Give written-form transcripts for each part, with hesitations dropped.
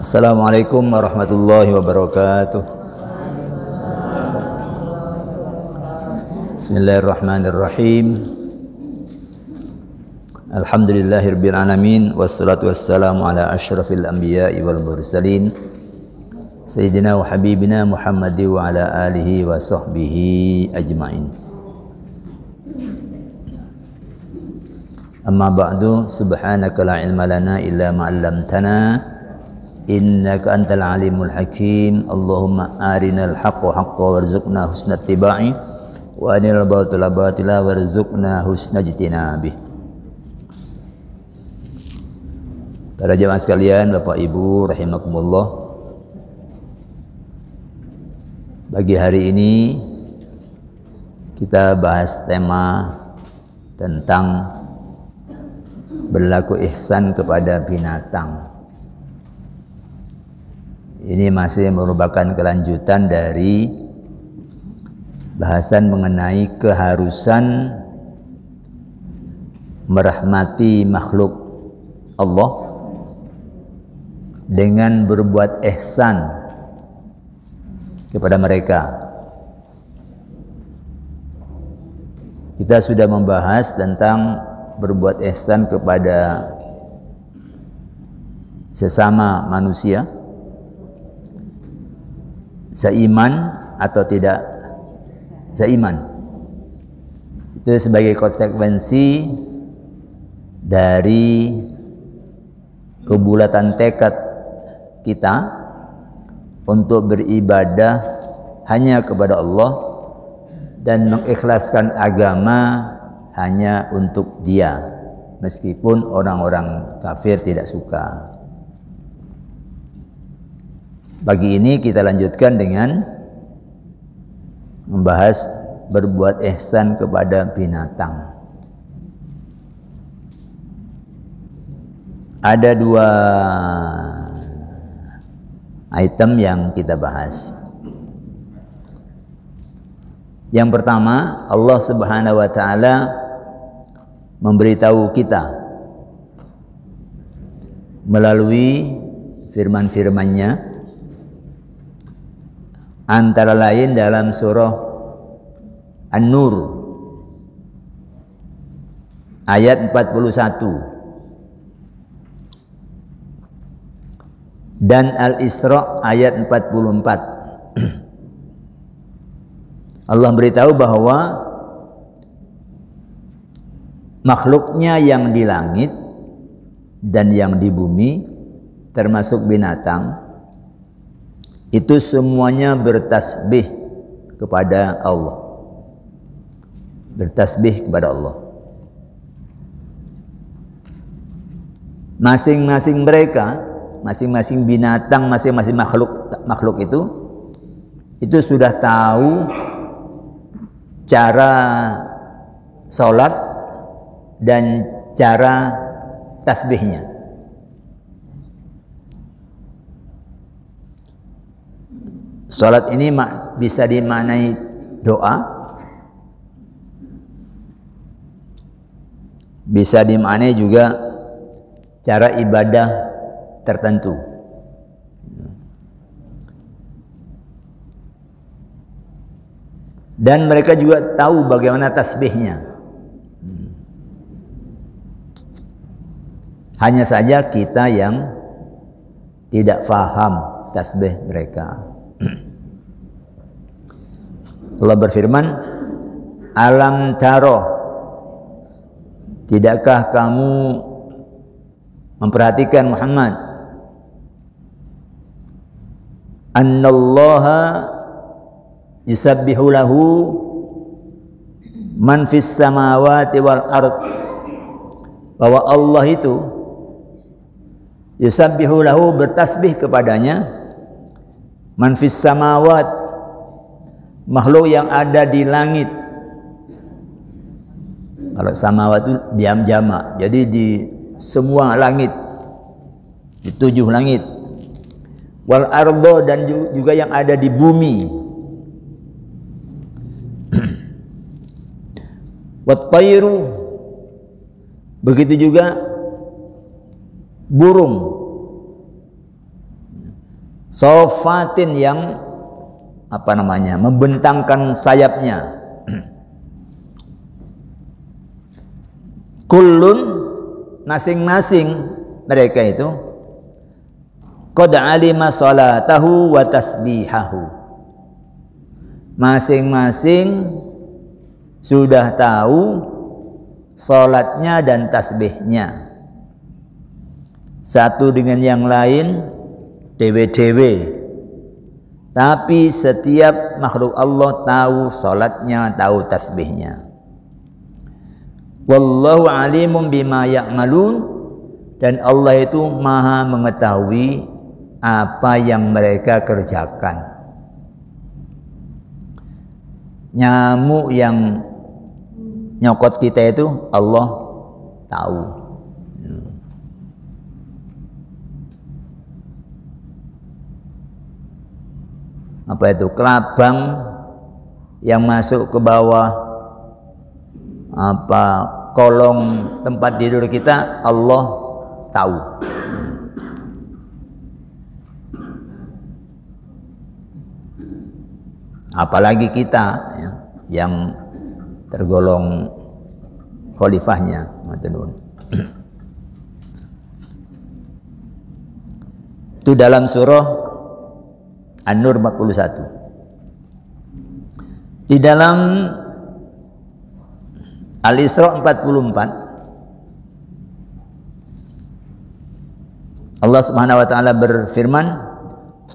Assalamualaikum warahmatullahi wabarakatuh. Bismillahirrahmanirrahim. Alhamdulillahirabbil alamin wassalatu wassalamu ala asyrafil anbiya'i wal mursalin sayyidina wa habibina Muhammad wa ala alihi wa sahbihi ajmain. Amma ba'du, subhanaka la ilma lana illa ma 'allamtana innaka antal alimul hakim. Allahumma arinal haqqa haqqan warzuqna husna ittiba'i wa arinal batila batila warzuqna husna ijtinabih. Para jemaah sekalian, Bapak Ibu rahimakumullah, pagi hari ini kita bahas tema tentang berlaku ihsan kepada binatang. Ini masih merupakan kelanjutan dari bahasan mengenai keharusan merahmati makhluk Allah dengan berbuat ihsan kepada mereka. Kita sudah membahas tentang berbuat ihsan kepada sesama manusia, seiman atau tidak seiman. Itu sebagai konsekuensi dari kebulatan tekad kita untuk beribadah hanya kepada Allah dan mengikhlaskan agama hanya untuk Dia, meskipun orang-orang kafir tidak suka. Pagi ini kita lanjutkan dengan membahas berbuat ihsan kepada binatang. Ada dua item yang kita bahas. Yang pertama, Allah Subhanahu wa taala memberitahu kita melalui firman-firman-Nya, antara lain dalam surah An-Nur ayat 41 dan Al-Isra ayat 44. Allah beritahu bahwa makhluknya yang di langit dan yang di bumi termasuk binatang itu semuanya bertasbih kepada Allah. Bertasbih kepada Allah. Masing-masing mereka, masing-masing binatang, masing-masing makhluk itu sudah tahu cara sholat dan cara tasbihnya. Salat ini bisa dimaknai doa, bisa dimaknai juga cara ibadah tertentu. Dan mereka juga tahu bagaimana tasbihnya. Hanya saja kita yang tidak faham tasbih mereka. Allah berfirman, alam taro, tidakkah kamu memperhatikan Muhammad, annallaha yusabbihu lahu man fis samawati wal ard, bahwa Allah itu yusabbihu lahu, bertasbih kepadanya, man fis samawat, makhluk yang ada di langit. Kalau samawat itu jamak, jadi di semua langit, di 7 langit. Wal ardo, dan juga yang ada di bumi. Wat tayru, begitu juga burung. Sofatin yang membentangkan sayapnya. Kullun, masing-masing mereka itu qad alima salatahu wa tasbihahu. Masing-masing sudah tahu salatnya dan tasbihnya. Satu dengan yang lain dewe-dewe. Tapi setiap makhluk Allah tahu salatnya, tahu tasbihnya. Wallahu alimun bima ya'malun, dan Allah itu maha mengetahui apa yang mereka kerjakan. Nyamuk yang nyokot kita itu Allah tahu. Apa itu? Kelabang yang masuk ke bawah kolong tempat tidur kita, Allah tahu. Apalagi kita ya, yang tergolong khalifahnya. Itu dalam surah An-Nur 41. Di dalam Al-Isra 44, Allah Subhanahu wa taala berfirman,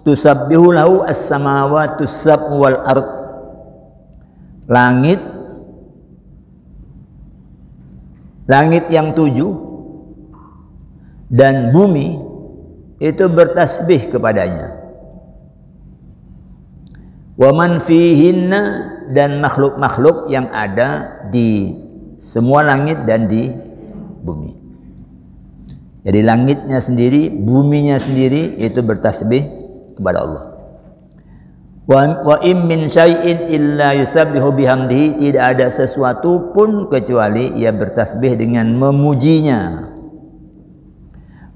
tusabbihu lahu as-samawati as-sab'u wal ard. Langit yang 7 dan bumi itu bertasbih kepadanya. Wa man fihinna, dan makhluk-makhluk yang ada di semua langit dan di bumi. Jadi langitnya sendiri, buminya sendiri itu bertasbih kepada Allah. Wa im min syai'in illa yusabbihu bihamdihi, tidak ada sesuatu pun kecuali ia bertasbih dengan memujinya.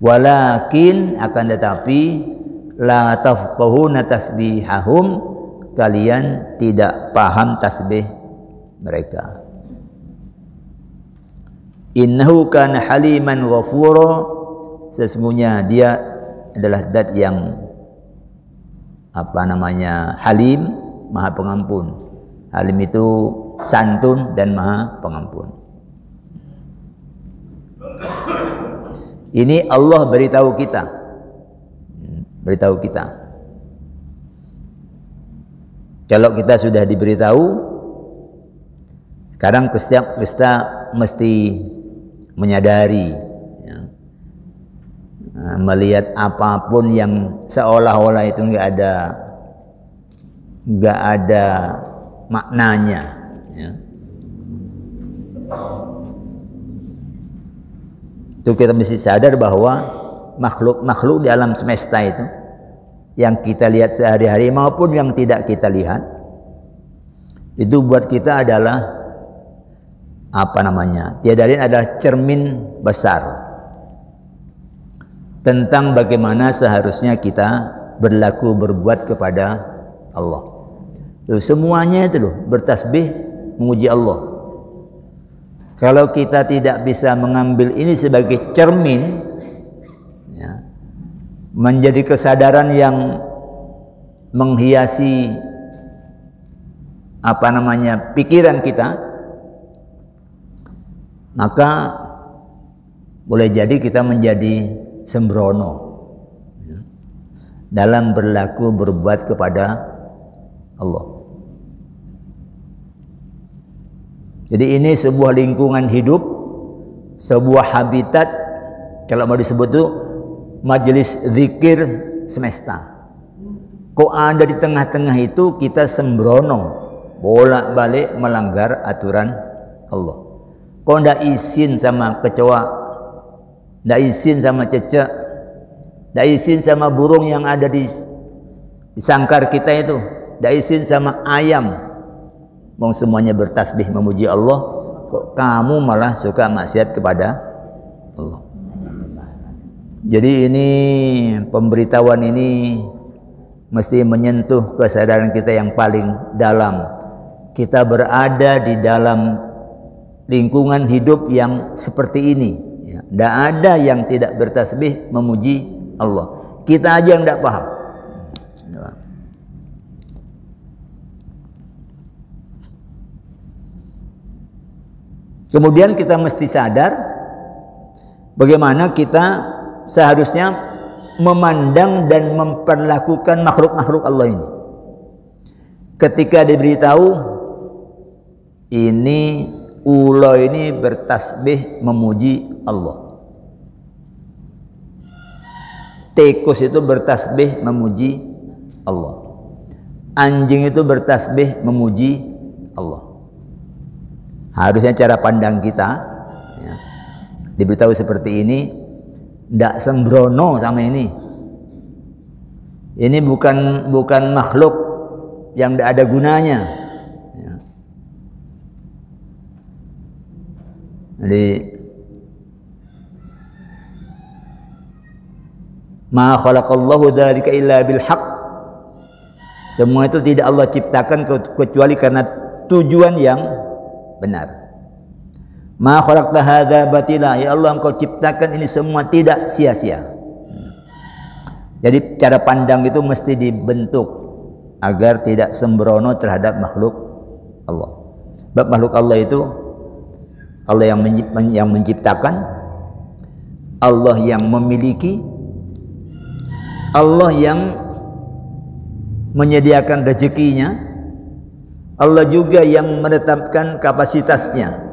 Walakin, akan tetapi, la tafqahuna tasbihahum, kalian tidak paham tasbih mereka. Innahu kana haliman ghafura, sesungguhnya dia adalah zat yang halim, maha pengampun. Halim itu santun dan maha pengampun. Ini Allah beritahu kita. Kalau kita sudah diberitahu, sekarang kita mesti menyadari, ya, melihat apapun yang seolah-olah itu nggak ada maknanya, ya. Itu kita mesti sadar bahwa makhluk-makhluk di alam semesta itu yang kita lihat sehari-hari maupun yang tidak kita lihat, itu buat kita adalah tiada lain adalah cermin besar tentang bagaimana seharusnya kita berbuat kepada Allah. Semuanya itu bertasbih memuji Allah. Kalau kita tidak bisa mengambil ini sebagai cermin, ya, menjadi kesadaran yang menghiasi pikiran kita, maka boleh jadi kita menjadi sembrono, ya, dalam berbuat kepada Allah. Jadi ini sebuah lingkungan hidup, sebuah habitat, kalau mau disebut itu majelis zikir semesta. Kok ada di tengah-tengah itu kita sembrono, bolak-balik melanggar aturan Allah. Kok ndak izin sama kecoa, ndak izin sama cecek, ndak izin sama burung yang ada di sangkar kita itu, ndak izin sama ayam. Mau semuanya bertasbih memuji Allah, kok kamu malah suka maksiat kepada Allah. Jadi ini pemberitahuan ini mesti menyentuh kesadaran kita yang paling dalam. Kita berada di dalam lingkungan hidup yang seperti ini. Tidak ada yang tidak bertasbih memuji Allah. Kita aja yang tidak paham. Kemudian kita mesti sadar bagaimana kita seharusnya memandang dan memperlakukan makhluk-makhluk Allah ini. Ketika diberitahu ini ulo ini bertasbih memuji Allah, tikus itu bertasbih memuji Allah, anjing itu bertasbih memuji Allah. Harusnya cara pandang kita ya, diberitahu seperti ini, tidak sembrono sama ini. Ini bukan makhluk yang tidak ada gunanya. Ya. Jadi ma khalaqallahu dzalika illa bil haqq. Semua itu tidak Allah ciptakan kecuali karena tujuan yang benar. Ma khalaqta hadza batila, ya Allah engkau ciptakan ini semua tidak sia-sia. Jadi cara pandang itu mesti dibentuk agar tidak sembrono terhadap makhluk Allah. Sebab makhluk Allah itu Allah yang menciptakan, Allah yang memiliki, Allah yang menyediakan rezekinya, Allah juga yang menetapkan kapasitasnya.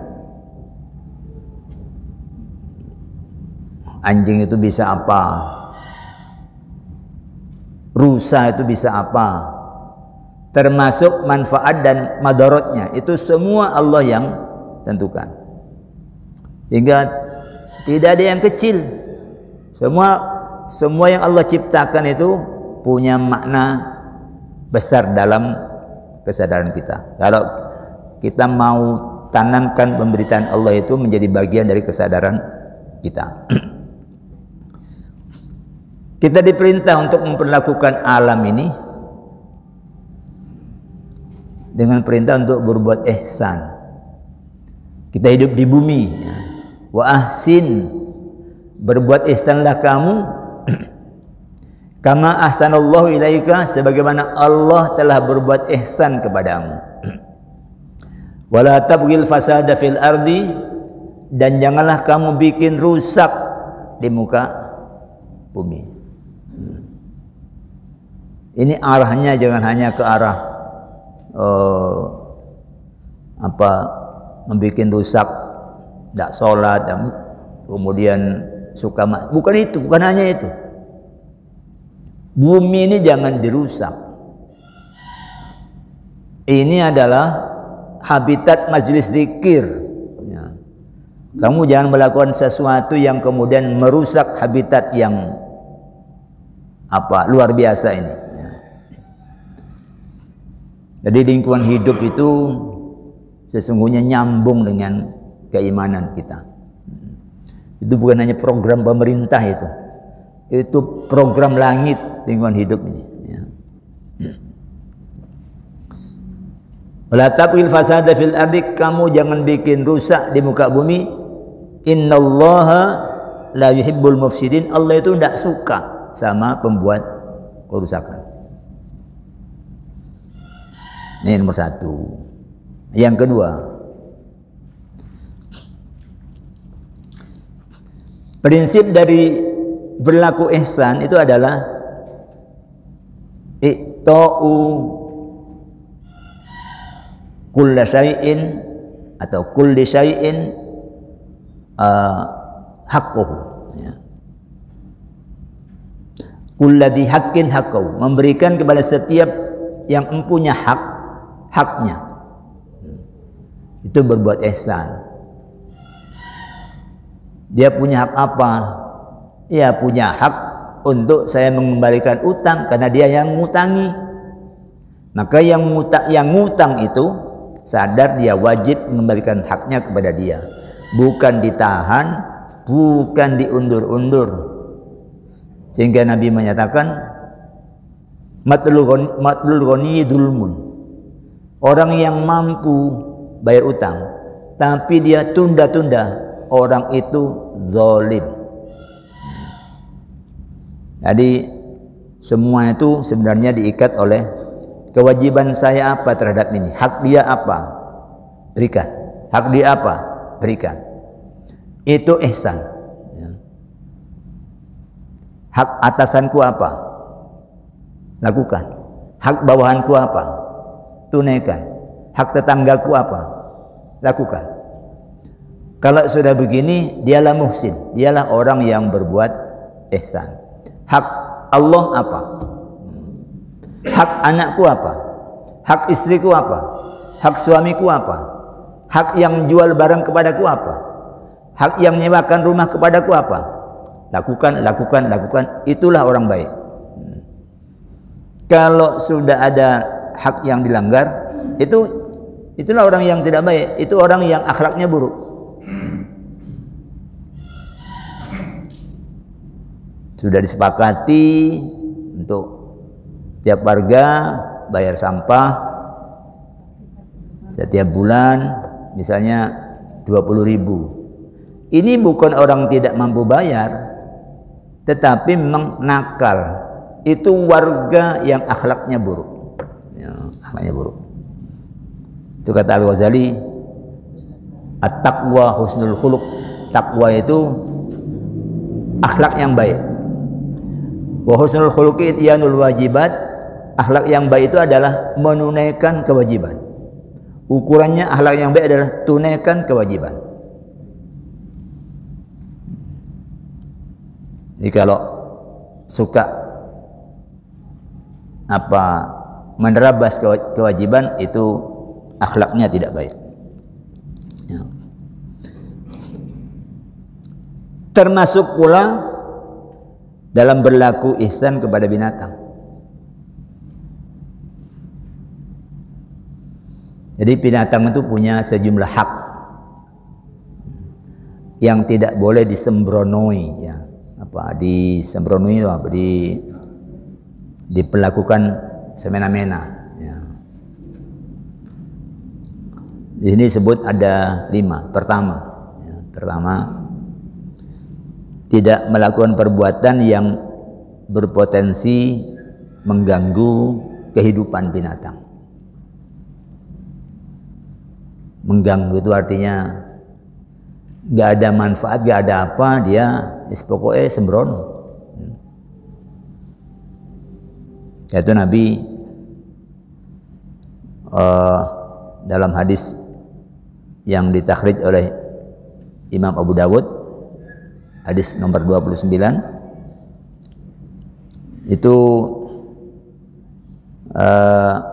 Anjing itu bisa apa? Rusa itu bisa apa? Termasuk manfaat dan madaratnya. Itu semua Allah yang tentukan. Hingga tidak ada yang kecil. Semua yang Allah ciptakan itu punya makna besar dalam kesadaran kita. Kalau kita mau tanamkan pemberitaan Allah itu menjadi bagian dari kesadaran kita. Kita diperintah untuk memperlakukan alam ini dengan perintah untuk berbuat ihsan. Kita hidup di bumi, ya. Wa ahsin, berbuat ihsanlah kamu kama ahsanallahu ilaika, sebagaimana Allah telah berbuat ihsan kepadamu. Wala tabghil fasada fil ardi, dan janganlah kamu bikin rusak di muka bumi. Ini arahnya jangan hanya ke arah membikin rusak, tidak sholat, dan kemudian suka bukan itu, bukan hanya itu. Bumi ini jangan dirusak. Ini adalah habitat majelis zikir. Ya. Kamu jangan melakukan sesuatu yang kemudian merusak habitat yang luar biasa ini. Ya. Jadi lingkungan hidup itu sesungguhnya nyambung dengan keimanan kita. Itu bukan hanya program pemerintah itu program langit lingkungan hidup ini. Ya. Wala tabghil fasada fil ardi, kamu jangan bikin rusak di muka bumi. Innallaha la yuhibbul mufsidin, Allah itu tidak suka sama pembuat kerusakan. Ini nomor satu. Yang kedua, prinsip dari berlaku ihsan itu adalah i'ta'u kulli syai'in atau kulli syai'in haqquhu. Ya. Kulladhi haqqin haqqahu, memberikan kepada setiap yang mempunyai haknya. Itu berbuat ihsan. Dia punya hak apa? Dia punya hak untuk saya mengembalikan utang karena dia yang ngutangi. Maka yang ngutang itu sadar dia wajib mengembalikan haknya kepada dia. Bukan ditahan, bukan diundur-undur. Sehingga Nabi menyatakan Matlul ghani dzulmun. Orang yang mampu bayar utang tapi dia tunda-tunda, orang itu zalim. Jadi semua itu sebenarnya diikat oleh kewajiban saya apa terhadap ini, hak dia apa, berikan. Hak dia apa, berikan. Itu ihsan. Hak atasanku apa, lakukan. Hak bawahanku apa, tunaikan. Hak tetanggaku apa, lakukan. Kalau sudah begini, dialah muhsin, dialah orang yang berbuat ihsan. Hak Allah apa, hak anakku apa, hak istriku apa, hak suamiku apa, hak yang jual barang kepadaku apa, hak yang menyewakan rumah kepadaku apa. Lakukan. Itulah orang baik. Kalau sudah ada hak yang dilanggar, itulah orang yang tidak baik. Itu orang yang akhlaknya buruk. Sudah disepakati untuk setiap warga bayar sampah setiap bulan, misalnya 20.000. Ini bukan orang tidak mampu bayar, tetapi memang nakal. Itu warga yang akhlaknya buruk. Ya, akhlaknya buruk. Itu kata Al-Ghazali, at-taqwa husnul khuluq. Takwa itu akhlak yang baik. Wa husnul khuluqi ityanul wajibat. Akhlak yang baik itu adalah menunaikan kewajiban. Ukurannya akhlak yang baik adalah tunaikan kewajiban. Jadi kalau suka menerabas kewajiban, itu akhlaknya tidak baik. Ya. Termasuk pula dalam berlaku ihsan kepada binatang. Jadi binatang itu punya sejumlah hak yang tidak boleh disembronoi, ya. Disembronoi itu apa? Diperlakukan semena-mena. Ya. Di sini disebut ada 5. Pertama, tidak melakukan perbuatan yang berpotensi mengganggu kehidupan binatang. Mengganggu itu artinya gak ada manfaat, gak ada apa, dia pokoknya sembrono. Yaitu Nabi dalam hadis yang ditakhrij oleh Imam Abu Dawud, hadis nomor 29, itu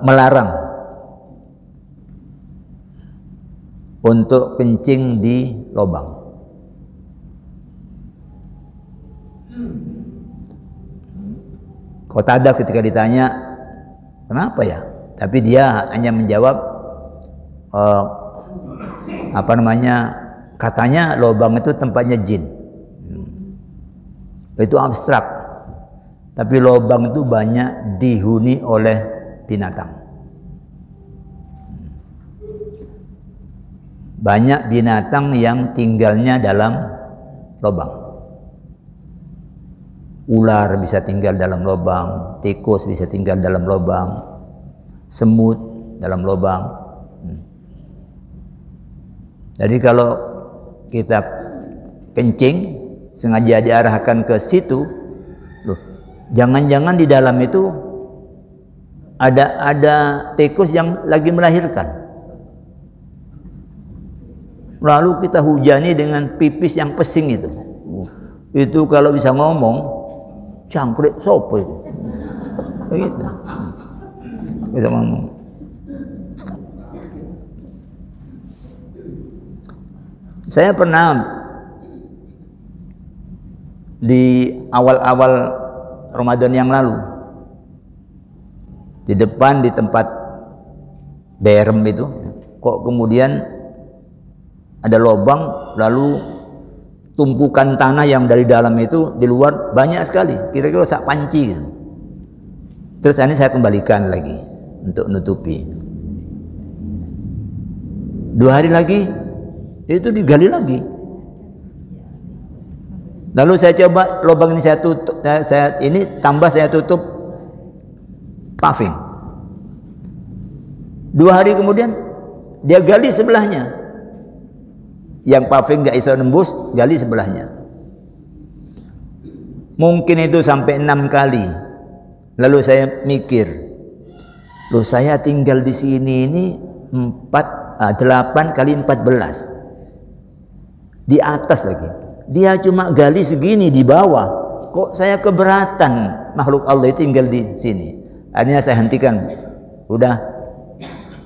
melarang untuk kencing di lubang. Qatadah ketika ditanya kenapa ya, tapi dia hanya menjawab katanya lubang itu tempatnya jin. Itu abstrak, tapi lubang itu banyak dihuni oleh binatang. Banyak binatang yang tinggalnya dalam lubang. Ular bisa tinggal dalam lubang, tikus bisa tinggal dalam lubang, semut dalam lubang. Jadi kalau kita kencing sengaja diarahkan ke situ, jangan-jangan di dalam itu ada tikus yang lagi melahirkan. Lalu kita hujani dengan pipis yang pesing itu. Itu kalau bisa ngomong, cangkrik sopo itu. Begitu. Bisa ngomong. Saya pernah di awal-awal Ramadan yang lalu, di depan di tempat berem itu, kok kemudian ada lubang, lalu tumpukan tanah yang dari dalam itu di luar banyak sekali, kira-kira sak panci kan. Terus ini saya kembalikan lagi untuk nutupi. 2 hari lagi itu digali lagi. Lalu saya coba lubang ini saya tutup, saya tutup paving. 2 hari kemudian dia gali sebelahnya. Yang paving nggak bisa nembus, gali sebelahnya. Mungkin itu sampai 6 kali. Lalu saya mikir, loh saya tinggal di sini ini 8 kali 14 di atas lagi. Dia cuma gali segini di bawah. Kok saya keberatan makhluk Allah itu tinggal di sini. Akhirnya saya hentikan. Udah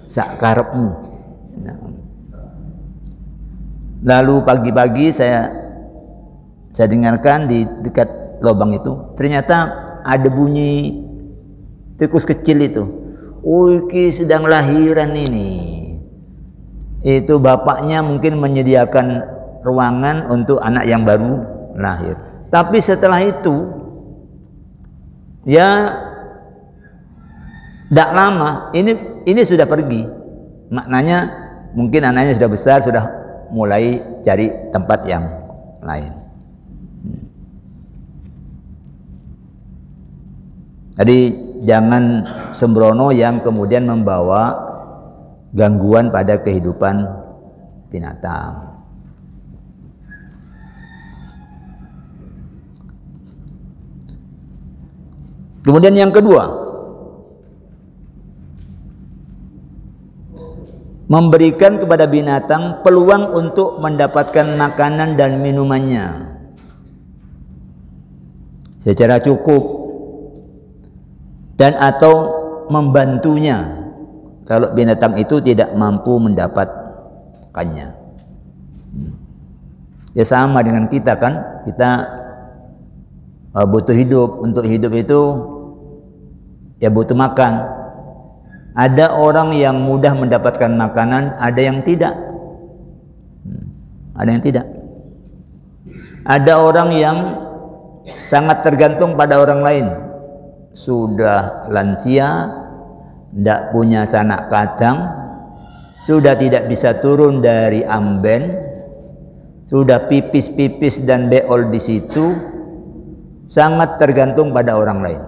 sakarepmu. Nah. Lalu pagi-pagi saya dengarkan di dekat lubang itu, ternyata ada bunyi tikus kecil itu. Ki sedang lahiran ini. Itu bapaknya mungkin menyediakan ruangan untuk anak yang baru lahir. Tapi setelah itu ya tidak lama ini sudah pergi. Maknanya mungkin anaknya sudah besar, sudah mulai cari tempat yang lain. Jadi jangan sembrono yang kemudian membawa gangguan pada kehidupan binatang. Kemudian yang kedua, memberikan kepada binatang peluang untuk mendapatkan makanan dan minumannya secara cukup dan atau membantunya kalau binatang itu tidak mampu mendapatkannya. Ya sama dengan kita kan, kita butuh hidup. Untuk hidup itu ya butuh makan. Ada orang yang mudah mendapatkan makanan, ada yang tidak. Ada yang tidak. Ada orang yang sangat tergantung pada orang lain. Sudah lansia, tidak punya sanak kadang, sudah tidak bisa turun dari amben, sudah pipis-pipis dan beol di situ, sangat tergantung pada orang lain.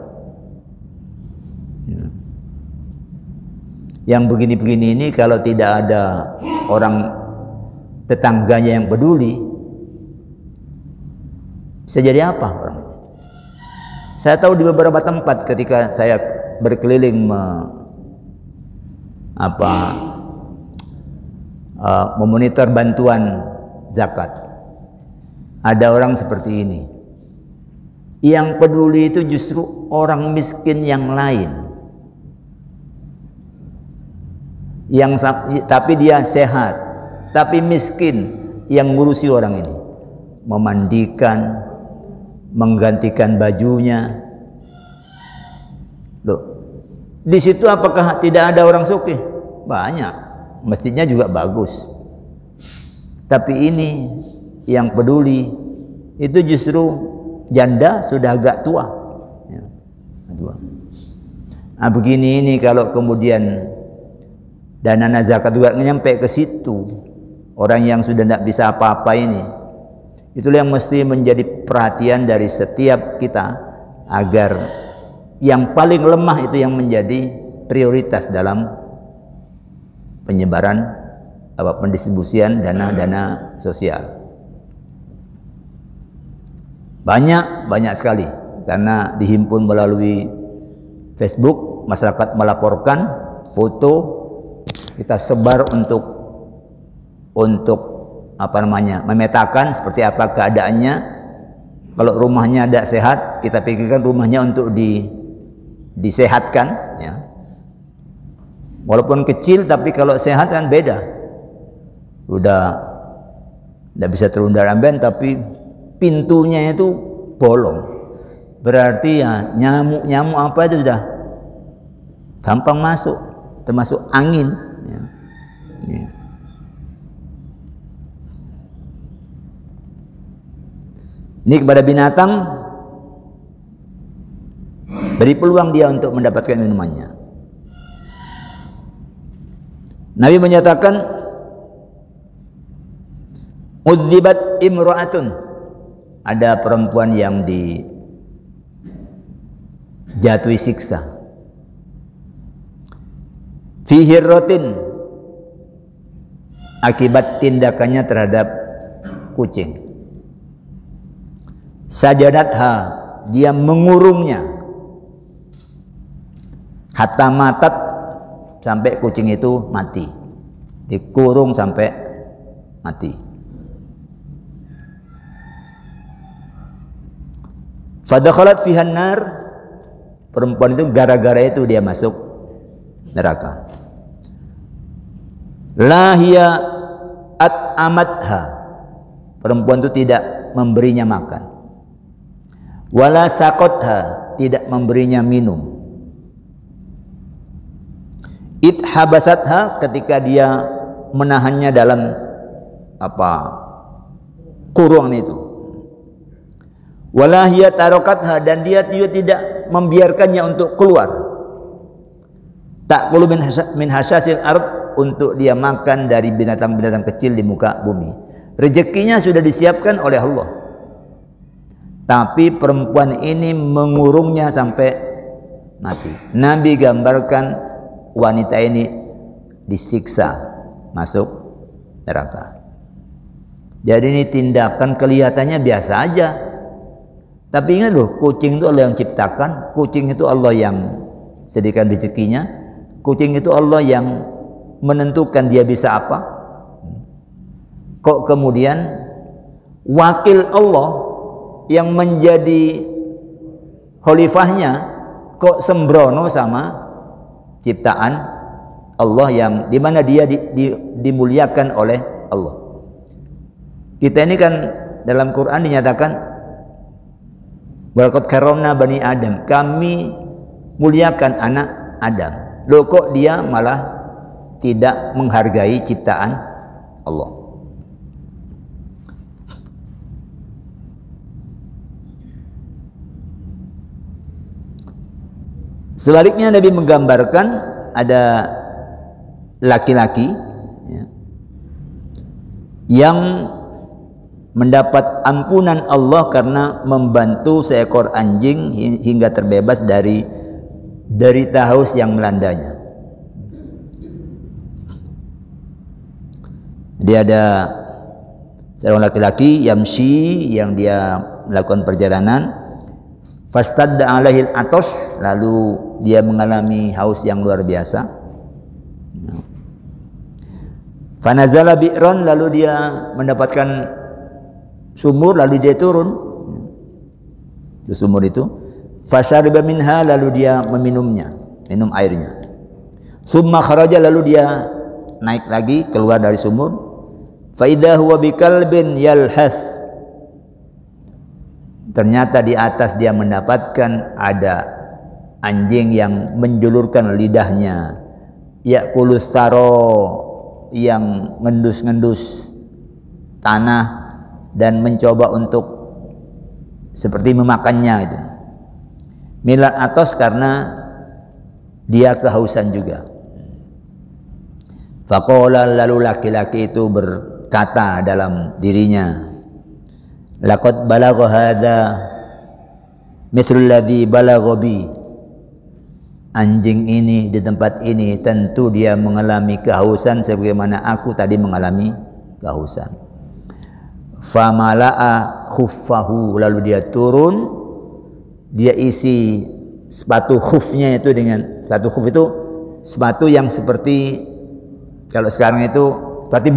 Yang begini-begini ini kalau tidak ada orang tetangganya yang peduli, bisa jadi apa orang itu? Saya tahu di beberapa tempat ketika saya berkeliling memonitor bantuan zakat, ada orang seperti ini. Yang peduli itu justru orang miskin yang lain. Tapi dia sehat, tapi miskin, yang ngurusi orang ini, memandikan, menggantikan bajunya. Loh, di situ apakah tidak ada orang sugih? Banyak, mestinya juga bagus. Tapi ini yang peduli itu justru janda sudah agak tua. Nah, begini ini kalau kemudian dana zakat juga nyampe ke situ, orang yang sudah tidak bisa apa-apa ini, itulah yang mesti menjadi perhatian dari setiap kita, agar yang paling lemah itu yang menjadi prioritas dalam penyebaran pendistribusian dana-dana sosial. Banyak sekali, karena dihimpun melalui Facebook, masyarakat melaporkan foto, kita sebar untuk memetakan seperti apa keadaannya. Kalau rumahnya tidak sehat, kita pikirkan rumahnya untuk disehatkan, ya. Walaupun kecil, tapi kalau sehat kan beda. Udah tidak bisa turun dari amben, tapi pintunya itu bolong. Berarti ya nyamuk apa itu sudah gampang masuk, termasuk angin. Ya. Ya. Ini kepada binatang Beri peluang dia untuk mendapatkan minumannya. Nabi menyatakan, udzibat imra'atun, ada perempuan yang dijatuhi siksa. Fi hirratin, akibat tindakannya terhadap kucing. Sajadatha, dia mengurungnya. Hatta matat, sampai kucing itu mati. Dikurung sampai mati. Fadakhalat fihan nar, perempuan itu gara-gara itu dia masuk neraka. Lahia at'amatha, perempuan itu tidak memberinya makan. Wala sakotha, tidak memberinya minum. Ithabasatha, ketika dia menahannya dalam kurungan itu. Wala hiya tarokatha, dan dia tidak membiarkannya untuk keluar. Ta'kulu min hasyasil ard, untuk dia makan dari binatang-binatang kecil di muka bumi. Rezekinya sudah disiapkan oleh Allah, tapi perempuan ini mengurungnya sampai mati. Nabi gambarkan wanita ini disiksa masuk neraka. Jadi ini tindakan kelihatannya biasa aja, tapi ingat loh, kucing itu Allah yang ciptakan, kucing itu Allah yang sediakan rezekinya, kucing itu Allah yang menentukan dia bisa apa. Kok kemudian wakil Allah yang menjadi khalifahnya kok sembrono sama ciptaan Allah yang dimana dia dimuliakan oleh Allah. Kita ini kan dalam Quran dinyatakan walaqad karramna bani Adam, kami muliakan anak Adam. Loh, kok dia malah tidak menghargai ciptaan Allah. Sebaliknya Nabi menggambarkan ada laki-laki yang mendapat ampunan Allah karena membantu seekor anjing hingga terbebas dari derita haus yang melandanya. Dia ada seorang laki-laki yamshi, yang dia melakukan perjalanan, fastadda alaihil atos, lalu dia mengalami haus yang luar biasa. Fanazala bi'ron, lalu dia mendapatkan sumur, lalu dia turun ke sumur itu. Fasyariba minha, lalu dia meminumnya, minum airnya. Summa kharaja, lalu dia naik lagi keluar dari sumur. Faidah huwa bikalbin yalhath, ternyata di atas dia mendapatkan ada anjing yang menjulurkan lidahnya, yakulus taro, yang ngendus-ngendus tanah dan mencoba untuk seperti memakannya itu. Milat atos, karena dia kehausan juga. Faqala, lalu laki-laki itu berkata dalam dirinya, laqad balagha hadza mithlul ladzi balagha bi, anjing ini di tempat ini tentu dia mengalami kehausan sebagaimana aku tadi mengalami kehausan. Famala'a khuffahu, lalu dia turun, dia isi sepatu khufnya itu dengan, sepatu khuf itu sepatu yang seperti kalau sekarang itu seperti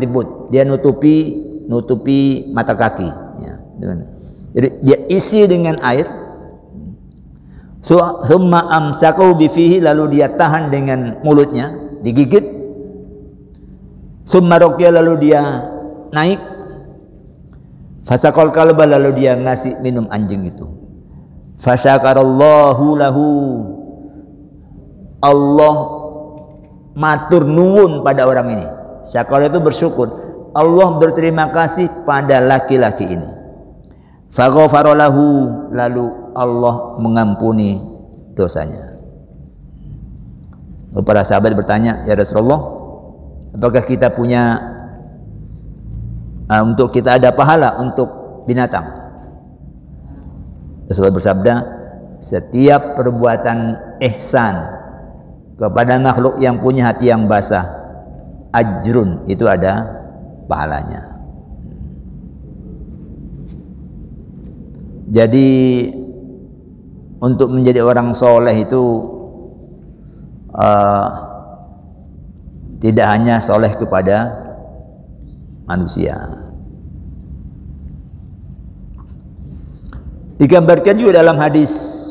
boot, dia nutupi mata kaki ya. Jadi dia isi dengan air. Summa amsakahu bifihi, lalu dia tahan dengan mulutnya, digigit. Summa ruqya, lalu dia naik. Fasaqal kalba, lalu dia ngasih minum anjing itu. Fasyakarallahu lahu, Allah matur nuwun pada orang ini. Syakar itu bersyukur. Allah berterima kasih pada laki-laki ini. Faghfara lahu, lalu Allah mengampuni dosanya. Para sahabat bertanya, ya Rasulullah, apakah kita punya untuk kita ada pahala untuk binatang? Rasulullah bersabda, setiap perbuatan ihsan kepada makhluk yang punya hati yang basah, ajrun, itu ada pahalanya. Jadi untuk menjadi orang soleh itu tidak hanya soleh kepada manusia. Digambarkan juga dalam hadis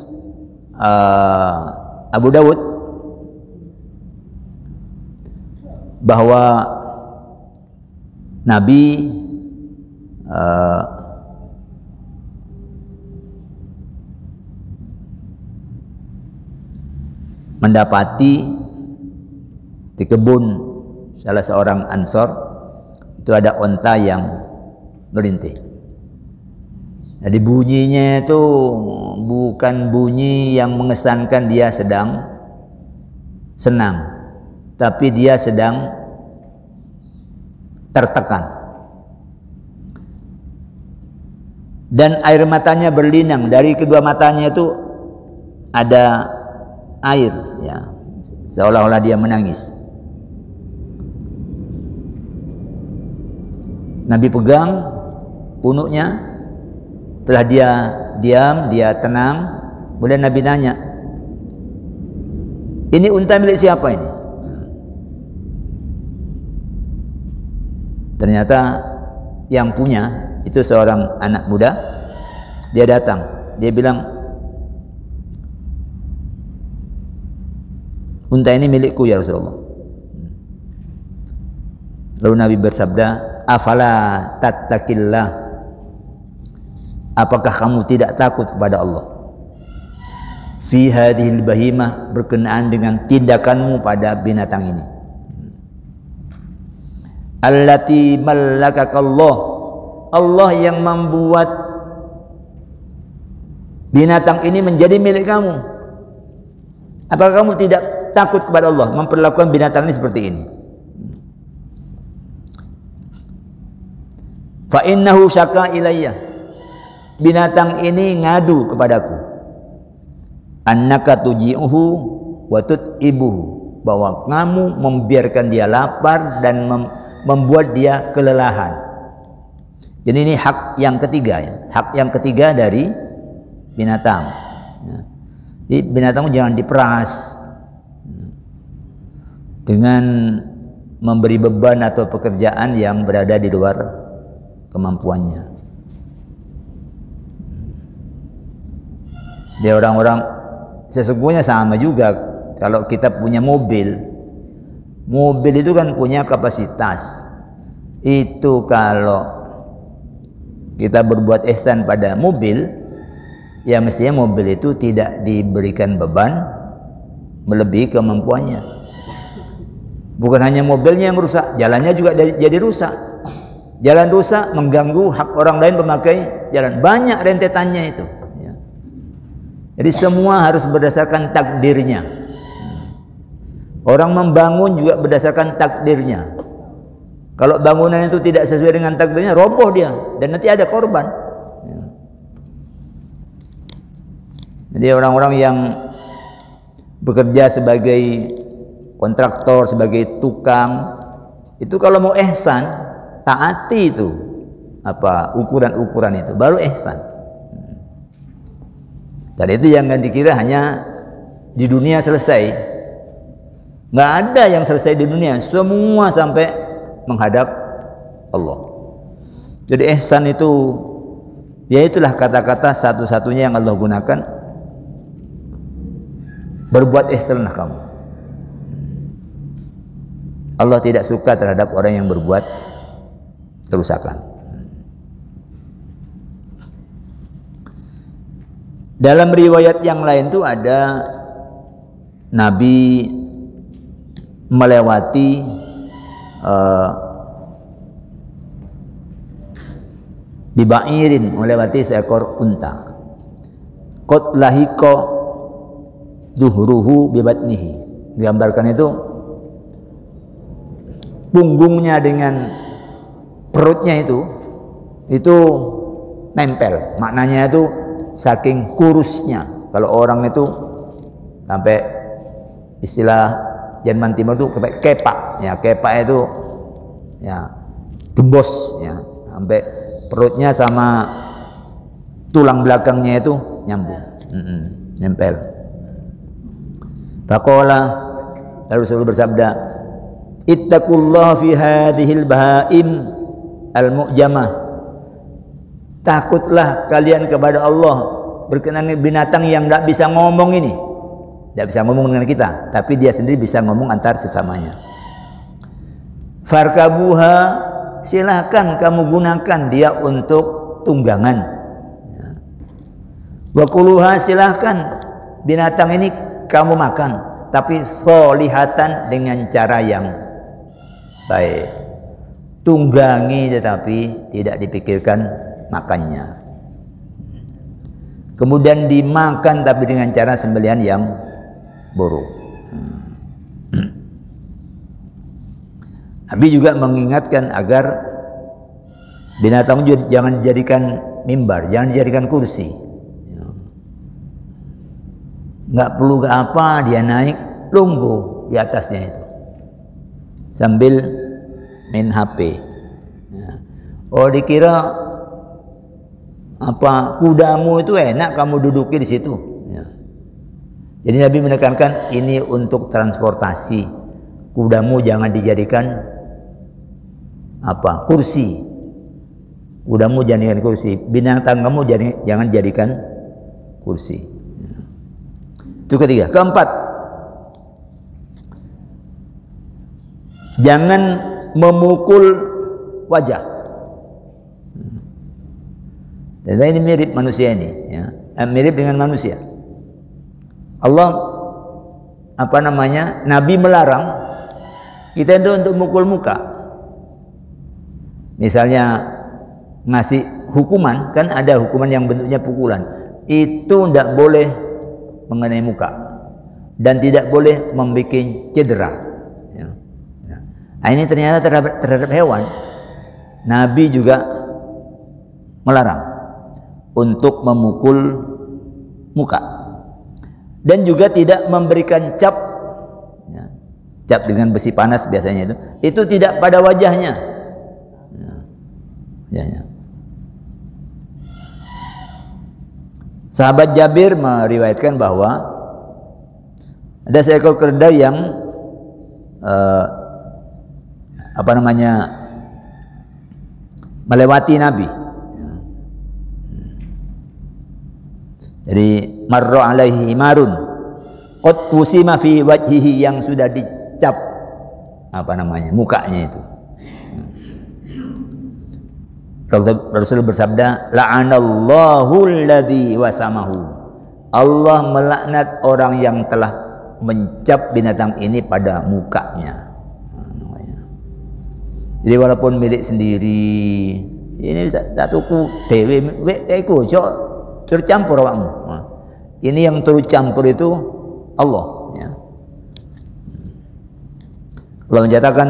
Abu Dawud bahwa Nabi mendapati di kebun salah seorang Ansor itu ada onta yang merintih. Jadi bunyinya itu bukan bunyi yang mengesankan dia sedang senang, tapi dia sedang tertekan. Dan air matanya berlinang, dari kedua matanya itu ada air, ya, seolah-olah dia menangis. Nabi pegang punuknya, setelah dia diam, dia tenang, kemudian Nabi nanya, ini unta milik siapa ini? Ternyata yang punya itu seorang anak muda. Dia datang, dia bilang, unta ini milikku ya Rasulullah. Lalu Nabi bersabda, afala tattaqillah, apakah kamu tidak takut kepada Allah fi hadhil bahimah, berkenaan dengan tindakanmu pada binatang ini, allati mallakakallah, Allah yang membuat binatang ini menjadi milik kamu. Apakah kamu tidak takut kepada Allah memperlakukan binatang ini seperti ini? Fa innahu syaka ilayya, binatang ini ngadu kepadaku, annaka tuji'uhu wa tut'ibuhu, bahwa kamu membiarkan dia lapar dan membuat dia kelelahan. Jadi ini hak yang ketiga, ya, hak yang ketiga dari binatang. Jadi binatang jangan diperas dengan memberi beban atau pekerjaan yang berada di luar kemampuannya. Dia orang-orang sesungguhnya sama juga kalau kita punya mobil. Mobil itu kan punya kapasitas. Itu kalau kita berbuat ihsan pada mobil, ya mestinya mobil itu tidak diberikan beban melebihi kemampuannya. Bukan hanya mobilnya yang rusak, jalannya juga jadi rusak. Jalan rusak mengganggu hak orang lain pemakai jalan. Banyak rentetannya itu. Ya. Jadi semua harus berdasarkan takdirnya. Orang membangun juga berdasarkan takdirnya. Kalau bangunan itu tidak sesuai dengan takdirnya, roboh dia dan nanti ada korban. Ya. Jadi orang-orang yang bekerja sebagai kontraktor, sebagai tukang, itu kalau mau ihsan, taati itu ukuran-ukuran itu, baru ihsan. Dan itu jangan dikira hanya di dunia selesai. Nggak ada yang selesai di dunia, semua sampai menghadap Allah. Jadi ihsan itu, ya itulah kata-kata satu-satunya yang Allah gunakan. Berbuat ihsanlah kamu. Allah tidak suka terhadap orang yang berbuat kerusakan. Dalam riwayat yang lain itu ada Nabi melewati bibairin, melewati seekor unta. Qad lahiko duhruhu bibatnihi. Digambarkan itu punggungnya dengan perutnya itu nempel. Maknanya itu saking kurusnya. Kalau orang itu sampai istilah Jerman Timur itu kepak, ya kepak itu ya gembos, ya sampai perutnya sama tulang belakangnya itu nyambung, nempel. Faqala, Rasulullah bersabda, ittaqullah fi hadhil bahaim al-mu'jamah. Takutlah kalian kepada Allah berkenaan binatang yang tidak bisa ngomong ini. Tidak bisa ngomong dengan kita, tapi dia sendiri bisa ngomong antar sesamanya. Farkabuha, silahkan kamu gunakan dia untuk tunggangan. Wakuluha, silahkan binatang ini kamu makan, tapi solihatan dengan cara yang baik. Tunggangi tetapi tidak dipikirkan makannya. Kemudian dimakan tapi dengan cara sembelihan yang buruk. Nabi juga mengingatkan agar binatang jangan dijadikan mimbar, jangan dijadikan kursi. Nggak perlu ke apa, dia naik lungguh di atasnya itu sambil main HP. Oh, dikira apa kudamu itu enak kamu duduki di situ. Jadi Nabi menekankan ini untuk transportasi. Kudamu jangan dijadikan apa kursi. Kudamu jangan dijadikan kursi. Binatang kamu jangan jadikan kursi. Itu ketiga. Keempat, jangan memukul wajah. Dan ini mirip manusia ini, ya. Mirip dengan manusia. Allah Nabi melarang kita itu untuk mukul muka. Misalnya ngasih hukuman, kan ada hukuman yang bentuknya pukulan. Itu tidak boleh mengenai muka dan tidak boleh membuat cedera. Nah, ini ternyata terhadap hewan Nabi juga melarang untuk memukul muka dan juga tidak memberikan cap, cap dengan besi panas biasanya itu tidak pada wajahnya. Sahabat Jabir meriwayatkan bahwa ada seekor keledai yang melewati Nabi. Jadi marra alaihi marun qad usima fi wajhihi, yang sudah dicap mukanya itu. Rasul bersabda, la'anallahu alladzi wasamahu. Allah melaknat orang yang telah mencap binatang ini pada mukanya. Jadi walaupun milik sendiri, ini tak tuku dewe iku tercampur awakmu. Ini yang tercampur itu Allah, ya. Allah menyatakan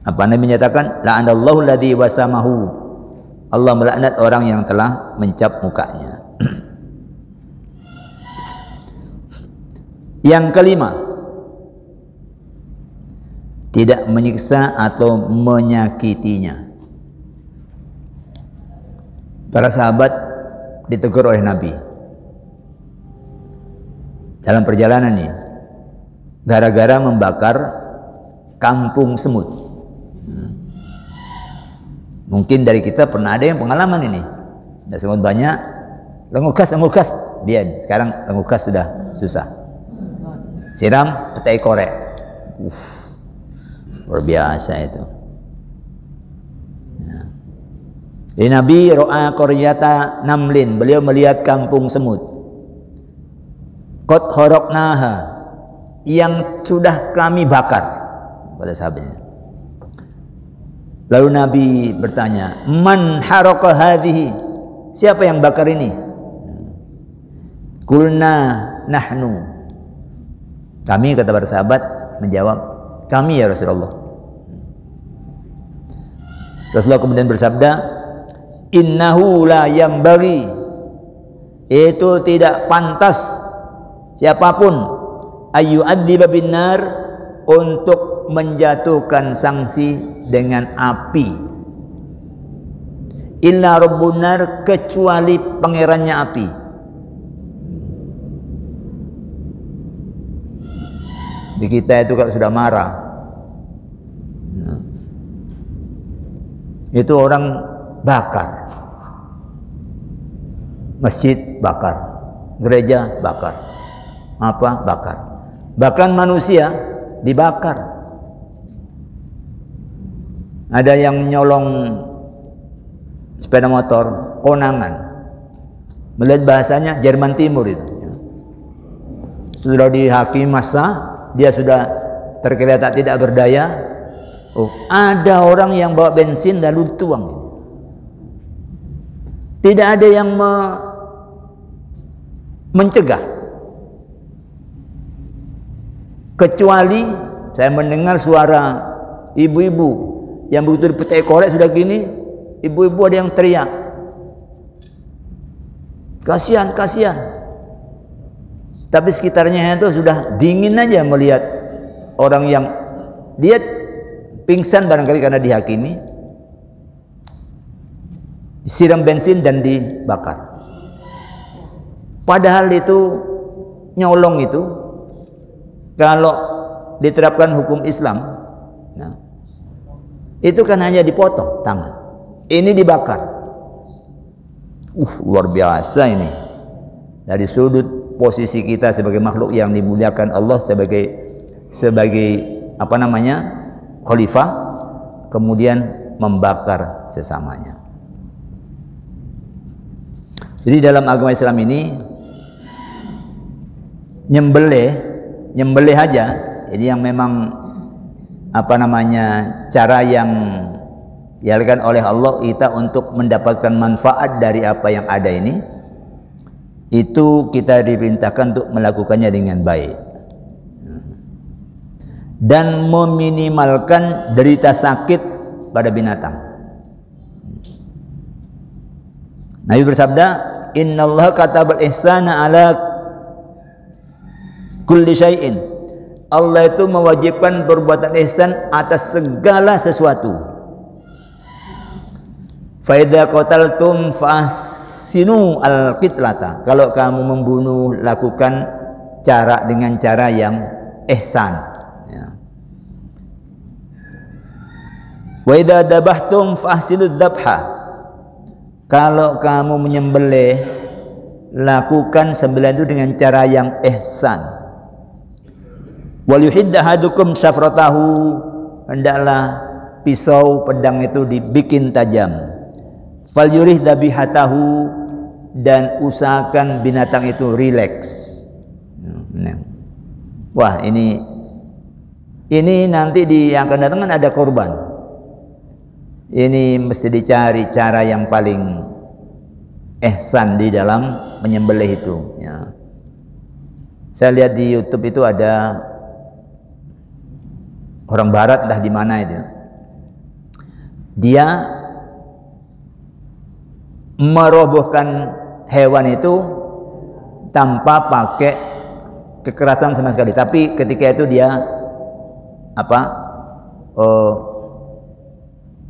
Nabi menyatakan la'anallahu alladzi wasamahu. Allah melaknat orang yang telah mencap mukanya. Yang kelima, tidak menyiksa atau menyakitinya. Para sahabat ditegur oleh Nabi dalam perjalanannya gara-gara membakar kampung semut. Mungkin dari kita pernah ada yang pengalaman ini. Ada semut banyak, lengukas, biar sekarang lengukas sudah susah. Siram petai korek. Luar biasa itu. Ya. Jadi Nabi ro'a qaryata namlin, beliau melihat kampung semut. Qad horoknaha, yang sudah kami bakar, kata sahabatnya. Lalu Nabi bertanya, man haraka hadhihi, siapa yang bakar ini? Kulna, nahnu. Kami, kata para sahabat menjawab, kami ya Rasulullah. Rasulullah kemudian bersabda, innahu la yambaghi, itu tidak pantas siapapun ayyu'adziba binnar, untuk menjatuhkan sanksi dengan api, illa rabbun nar, kecuali pangerannya api. Di kita itu kalau sudah marah, itu orang bakar, masjid bakar, gereja bakar, apa bakar, bahkan manusia dibakar. Ada yang nyolong sepeda motor konangan, melihat bahasanya Jerman Timur itu, sudah dihakimi masa, dia sudah tergeletak tidak berdaya. Oh, ada orang yang bawa bensin lalu tuang. Tidak ada yang mencegah, kecuali saya mendengar suara ibu-ibu yang begitu dipetai korek sudah gini, ibu-ibu ada yang teriak, kasihan, kasihan. Tapi sekitarnya itu sudah dingin aja melihat orang yang dia pingsan barangkali karena dihakimi, disiram bensin dan dibakar. Padahal itu nyolong itu kalau diterapkan hukum Islam, nah, itu kan hanya dipotong tangan, ini dibakar. Luar biasa ini. Dari sudut posisi kita sebagai makhluk yang dimuliakan Allah, sebagai apa namanya, khalifah, kemudian membakar sesamanya. Jadi dalam agama Islam ini nyembelih aja, ini yang memang apa namanya, cara yang diarahkan oleh Allah kita untuk mendapatkan manfaat dari apa yang ada ini. Itu kita diperintahkan untuk melakukannya dengan baik dan meminimalkan derita sakit pada binatang. Nabi bersabda, innallaha katabal ihsana ala kulli syai'in. Allah itu mewajibkan perbuatan ihsan atas segala sesuatu. Fa idza qataltum fahsinu al-qitlata. Kalau kamu membunuh, lakukan dengan cara yang ihsan. Ya. Wa idza dabahtum fahsinu dzabha. Kalau kamu menyembelih, lakukan sembelihan itu dengan cara yang ihsan. Wal yuhidd ahadukum syafratahu, hendaklah pisau pedang itu dibikin tajam. Fal yurih dabihatahu, dan usahakan binatang itu rileks. Wah, ini nanti yang akan datang kan ada korban. Ini mesti dicari cara yang paling ihsan di dalam menyembelih itu. Ya. Saya lihat di YouTube itu ada orang Barat, entah di mana itu. Dia merobohkan hewan itu tanpa pakai kekerasan sama sekali. Tapi ketika itu dia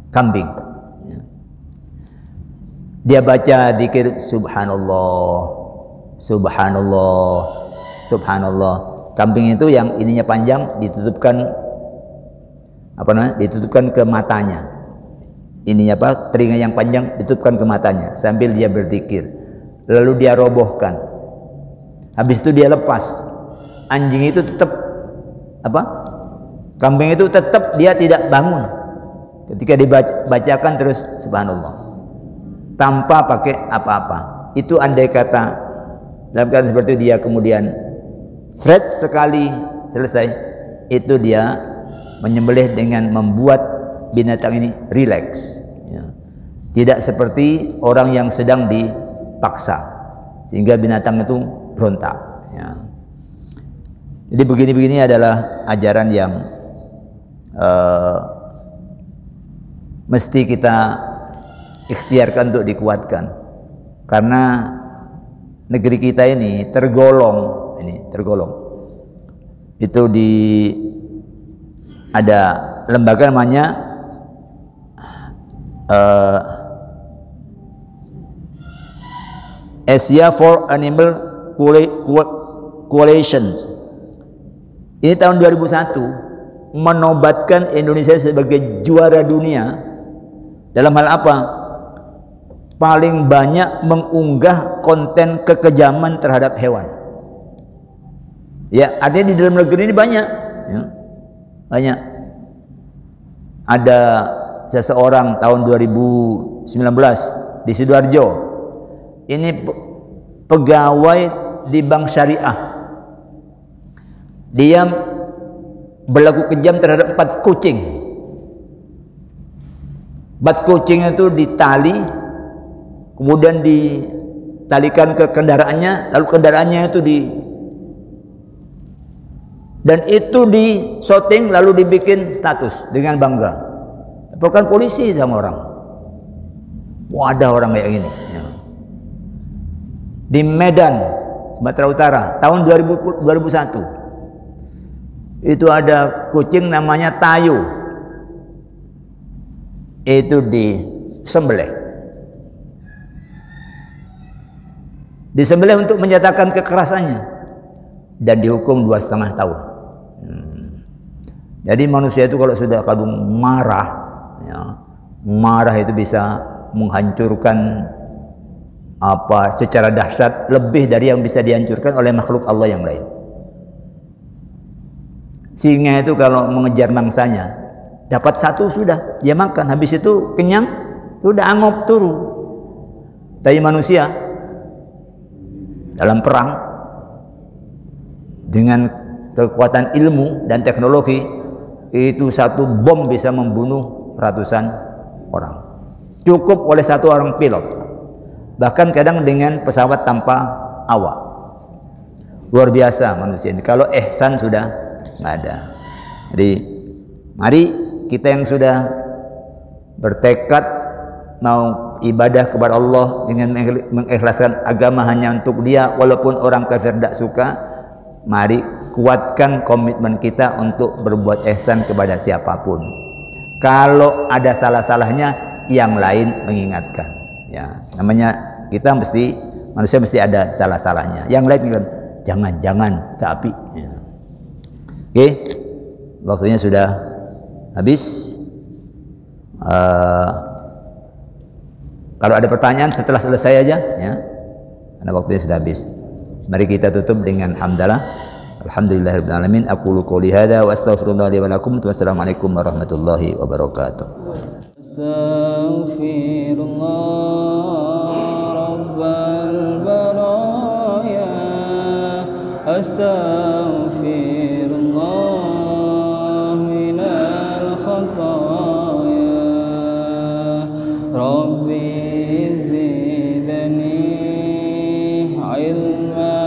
kambing. Dia baca zikir subhanallah, subhanallah, subhanallah. Kambing itu yang ininya panjang ditutupkan ditutupkan ke matanya. Ininya telinga yang panjang ditutupkan ke matanya sambil dia berzikir. Lalu dia robohkan. Habis itu dia lepas. Anjing itu tetap kambing itu tetap dia tidak bangun ketika dibacakan terus subhanallah tanpa pakai apa-apa. Itu andai kata dalam keadaan seperti itu dia kemudian seret sekali selesai, itu dia menyembelih dengan membuat binatang ini rileks, ya. Tidak seperti orang yang sedang dipaksa sehingga binatang itu berontak, ya. Jadi begini-begini adalah ajaran yang mesti kita ikhtiarkan untuk dikuatkan, karena negeri kita ini tergolong itu di ada lembaga namanya Asia for Animal Coalition. Ini tahun 2001 menobatkan Indonesia sebagai juara dunia dalam hal apa? Paling banyak mengunggah konten kekejaman terhadap hewan. Ya, artinya di dalam negeri ini banyak, ya, banyak. Ada seseorang tahun 2019 di Sidoarjo, ini pegawai di bank syariah, dia berlaku kejam terhadap 4 kucing. 4 kucing itu ditali, kemudian ditalikan ke kendaraannya, lalu kendaraannya itu dan itu di shooting lalu dibikin status dengan bangga. Laporkan polisi sama orang. Wah, ada orang kayak gini. Ya. Di Medan, Sumatera Utara, tahun 2001. Itu ada kucing namanya Tayo. Itu disembelih. Disembelih untuk menyatakan kekerasannya dan dihukum 2,5 tahun. Jadi manusia itu kalau sudah kadung marah, ya, marah itu bisa menghancurkan apa secara dahsyat, lebih dari yang bisa dihancurkan oleh makhluk Allah yang lain. Singa itu kalau mengejar mangsanya, dapat 1 sudah dia makan, habis itu kenyang sudah angop turu. Tapi manusia dalam perang dengan kekuatan ilmu dan teknologi, itu 1 bom bisa membunuh ratusan orang, cukup oleh 1 orang pilot, bahkan kadang dengan pesawat tanpa awak. Luar biasa manusia ini. Kalau ihsan sudah nggak ada. Jadi mari kita yang sudah bertekad mau ibadah kepada Allah dengan mengikhlaskan agama hanya untuk Dia, walaupun orang kafir tidak suka, mari kuatkan komitmen kita untuk berbuat ihsan kepada siapapun. Kalau ada salah-salahnya, yang lain mengingatkan. Ya, namanya kita manusia mesti ada salah-salahnya. Yang lain kan jangan, tapi. Ya. Oke, waktunya sudah habis. Kalau ada pertanyaan setelah selesai aja, ya. Karena waktunya sudah habis. Mari kita tutup dengan hamdalah. Alhamdulillahirabbil alamin. Aqulu qouli hadza wa astaghfirullah li wa lakum. Wassalamualaikum warahmatullahi wabarakatuh. Astaghfirullah rabbal baraya. Astaghfirullah minal khataya. Rabbi zidni ilma